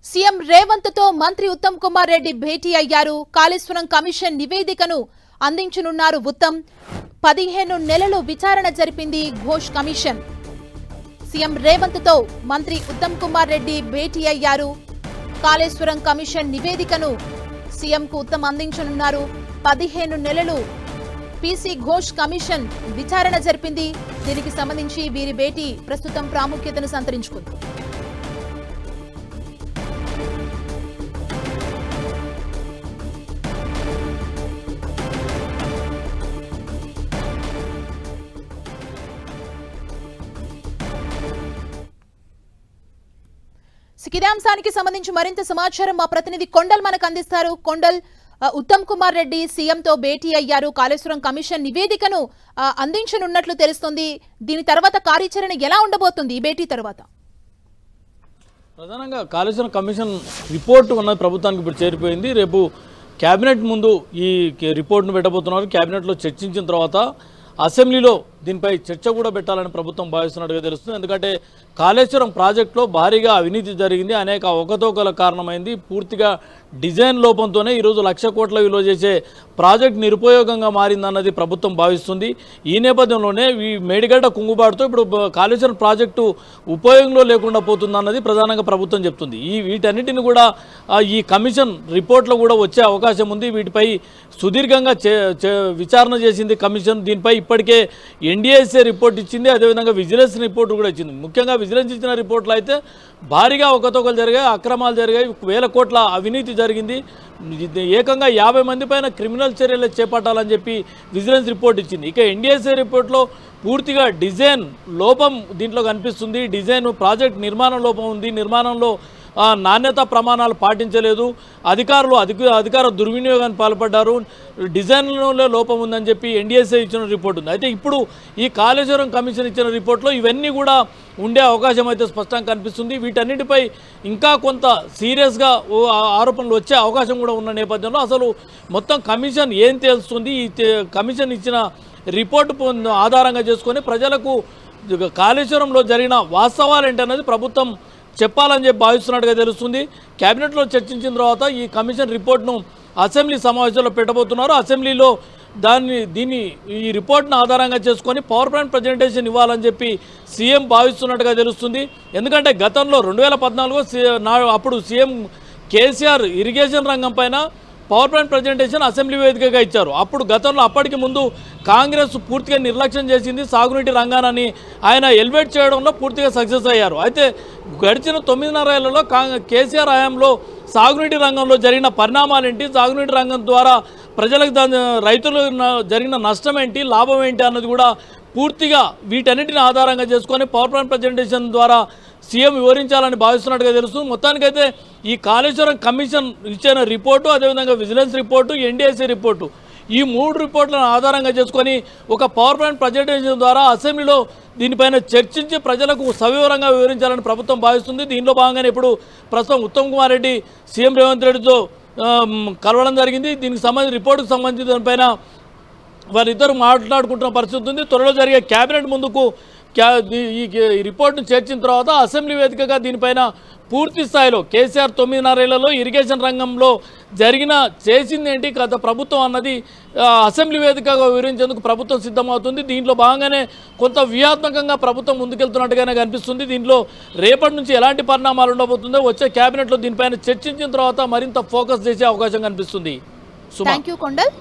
CM Revanth తో మంత్రి ఉత్తమ్ కుమార్ రెడ్డి భేటీ అయ్యారు. కాళేశ్వరం కమిషన్ నివేదికను అందించనున్నారు ఉత్తమ్. 15 నెలలు విచారణ జరిపింది ఘోష్ కమిషన్. సీఎం రేవంత్ తో మంత్రి ఉత్తమ్ కుమార్ రెడ్డి భేటీ అయ్యారు. కాళేశ్వరం కమిషన్ నివేదికను సీఎం కు ఉత్తమ్ అందించనున్నారు. 15 నెలలు పీసీ ఘోష్ కమిషన్ విచారణ జరిపింది. దీనికి సంబంధించి వీరి భేటీ ప్రస్తుతం ప్రాముఖ్యతను సంతరించుకుంది. ఇదే అంశానికి సంబంధించి మరింత సమాచారం మా ప్రతినిధి కొండల్ మనకు అందిస్తారు. కొండల్, ఉత్తమ్ కుమార్ రెడ్డి సీఎంతో భేటీ అయ్యారు. కాళేశ్వరం కమిషన్ నివేదికను అందించనున్నట్లు తెలుస్తోంది. దీని తర్వాత కార్యాచరణ ఎలా ఉండబోతుంది ఈ భేటీ తర్వాత? ప్రధానంగా కాళేశ్వరం కమిషన్ రిపోర్టు ఉన్నది ప్రభుత్వానికి ఇప్పుడు చేరిపోయింది. రేపు కేబినెట్ ముందు ఈ రిపోర్ట్ను పెట్టబోతున్నారు. కేబినెట్లో చర్చించిన తర్వాత అసెంబ్లీలో దీనిపై చర్చ కూడా పెట్టాలని ప్రభుత్వం భావిస్తున్నట్టుగా తెలుస్తుంది. ఎందుకంటే కాళేశ్వరం ప్రాజెక్టులో భారీగా అవినీతి జరిగింది, అనేక అవకతవకల కారణమైంది. పూర్తిగా డిజైన్ లోపంతోనే ఈరోజు 1,00,000 కోట్ల విలువ చేసే ప్రాజెక్ట్ నిరుపయోగంగా మారిందన్నది ప్రభుత్వం భావిస్తుంది. ఈ నేపథ్యంలోనే ఈ మేడిగడ్డ కుంగుబాటుతో ఇప్పుడు కాళేశ్వరం ప్రాజెక్టు ఉపయోగంలో లేకుండా పోతుందన్నది ప్రధానంగా ప్రభుత్వం చెప్తుంది. వీటన్నిటిని కూడా ఈ కమిషన్ రిపోర్ట్లో కూడా వచ్చే అవకాశం ఉంది. వీటిపై సుదీర్ఘంగా విచారణ చేసింది కమిషన్. దీనిపై ఇప్పటికే ఎన్డీఏసీ రిపోర్ట్ ఇచ్చింది, అదేవిధంగా విజిలెన్స్ రిపోర్ట్ కూడా ఇచ్చింది. ముఖ్యంగా విజిలెన్స్ ఇచ్చిన రిపోర్ట్లో అయితే భారీగా అవకతవకలు జరిగాయి, అక్రమాలు జరిగాయి, 1,000 కోట్ల అవినీతి జరిగింది, ఏకంగా 50 మంది పైన క్రిమినల్ చర్యలు చేపట్టాలని చెప్పి విజిలెన్స్ రిపోర్ట్ ఇచ్చింది. ఇక ఎన్డీఏసీ రిపోర్ట్లో పూర్తిగా డిజైన్ లోపం దీంట్లో కనిపిస్తుంది. డిజైన్ ప్రాజెక్ట్ నిర్మాణం లోపం ఉంది, నిర్మాణంలో నాణ్యత ప్రమాణాలు పాటించలేదు, అధికారులు అధికార దుర్వినియోగానికి పాల్పడ్డారు, డిజైన్లో లోపం ఉందని చెప్పి ఎన్డీఏసీ ఇచ్చిన రిపోర్ట్ ఉంది. అయితే ఇప్పుడు ఈ కాళేశ్వరం కమిషన్ ఇచ్చిన రిపోర్ట్లో ఇవన్నీ కూడా ఉండే అవకాశం అయితే స్పష్టంగా కనిపిస్తుంది. వీటన్నిటిపై ఇంకా కొంత సీరియస్గా ఆరోపణలు వచ్చే అవకాశం కూడా ఉన్న నేపథ్యంలో అసలు మొత్తం కమిషన్ ఏం తెలుస్తుంది, ఈ కమిషన్ ఇచ్చిన రిపోర్టు ఆధారంగా చేసుకొని ప్రజలకు కాళేశ్వరంలో జరిగిన వాస్తవాలు ఏంటన్నది ప్రభుత్వం చెప్పాలని చెప్పి భావిస్తున్నట్టుగా తెలుస్తుంది. కేబినెట్లో చర్చించిన తర్వాత ఈ కమిషన్ రిపోర్ట్ను అసెంబ్లీ సమావేశంలో పెట్టబోతున్నారు. అసెంబ్లీలో ఈ రిపోర్ట్ను ఆధారంగా చేసుకొని పవర్ పాయింట్ ప్రజెంటేషన్ ఇవ్వాలని చెప్పి సీఎం భావిస్తున్నట్టుగా తెలుస్తుంది. ఎందుకంటే గతంలో 2014 అప్పుడు సీఎం కేసీఆర్ ఇరిగేషన్ రంగం పైన పవర్ పాయింట్ ప్రజెంటేషన్ అసెంబ్లీ వేదికగా ఇచ్చారు. గతంలో అప్పటికి ముందు కాంగ్రెస్ పూర్తిగా నిర్లక్ష్యం చేసింది. సాగునీటి రంగాన్ని ఆయన ఎలివేట్ చేయడంలో పూర్తిగా సక్సెస్ అయ్యారు. అయితే గడిచిన 9.5 ఏళ్లలో కేసీఆర్ హయాంలో సాగునీటి రంగంలో జరిగిన పరిణామాలు ఏంటి, సాగునీటి రంగం ద్వారా ప్రజలకు రైతులు జరిగిన నష్టం ఏంటి, లాభం ఏంటి అన్నది కూడా పూర్తిగా వీటన్నిటిని ఆధారంగా చేసుకొని పవర్ పాయింట్ ప్రజెంటేషన్ ద్వారా సీఎం వివరించాలని భావిస్తున్నట్టుగా తెలుస్తుంది. మొత్తానికైతే ఈ కాళేశ్వరం కమిషన్ ఇచ్చిన రిపోర్టు, అదేవిధంగా విజిలెన్స్ రిపోర్టు, ఎన్డీఏసీ రిపోర్టు, ఈ 3 రిపోర్టులను ఆధారంగా చేసుకొని ఒక పవర్ పాయింట్ ప్రజెంటేషన్ ద్వారా అసెంబ్లీలో దీనిపైన చర్చించి ప్రజలకు సవివరంగా వివరించాలని ప్రభుత్వం భావిస్తుంది. దీనిలో భాగంగానే ఇప్పుడు ప్రస్తుతం ఉత్తమ్ కుమార్ రెడ్డి సీఎం రేవంత్ రెడ్డితో కలవడం జరిగింది. దీనికి సంబంధించి రిపోర్టుకు సంబంధించి దానిపైన వారిద్దరు మాట్లాడుకుంటున్న పరిస్థితి ఉంది. త్వరలో జరిగే కేబినెట్ ముందుకు ఈ రిపోర్ట్ను చేర్చిన తర్వాత అసెంబ్లీ వేదికగా దీనిపైన పూర్తి స్థాయిలో కేసీఆర్ 9.5 ఏళ్లలో ఇరిగేషన్ రంగంలో చేసింది ఏంటి గత ప్రభుత్వం అన్నది అసెంబ్లీ వేదికగా వివరించేందుకు ప్రభుత్వం సిద్ధమవుతుంది. దీంట్లో భాగంగానే కొంత వ్యూహాత్మకంగా ప్రభుత్వం ముందుకెళ్తున్నట్టుగానే కనిపిస్తుంది. దీంట్లో రేపటి నుంచి ఎలాంటి పరిణామాలు ఉండబోతుందో వచ్చే కేబినెట్లో దీనిపైన చర్చించిన తర్వాత మరింత ఫోకస్ చేసే అవకాశం కనిపిస్తుంది. థాంక్యూ కొండల్.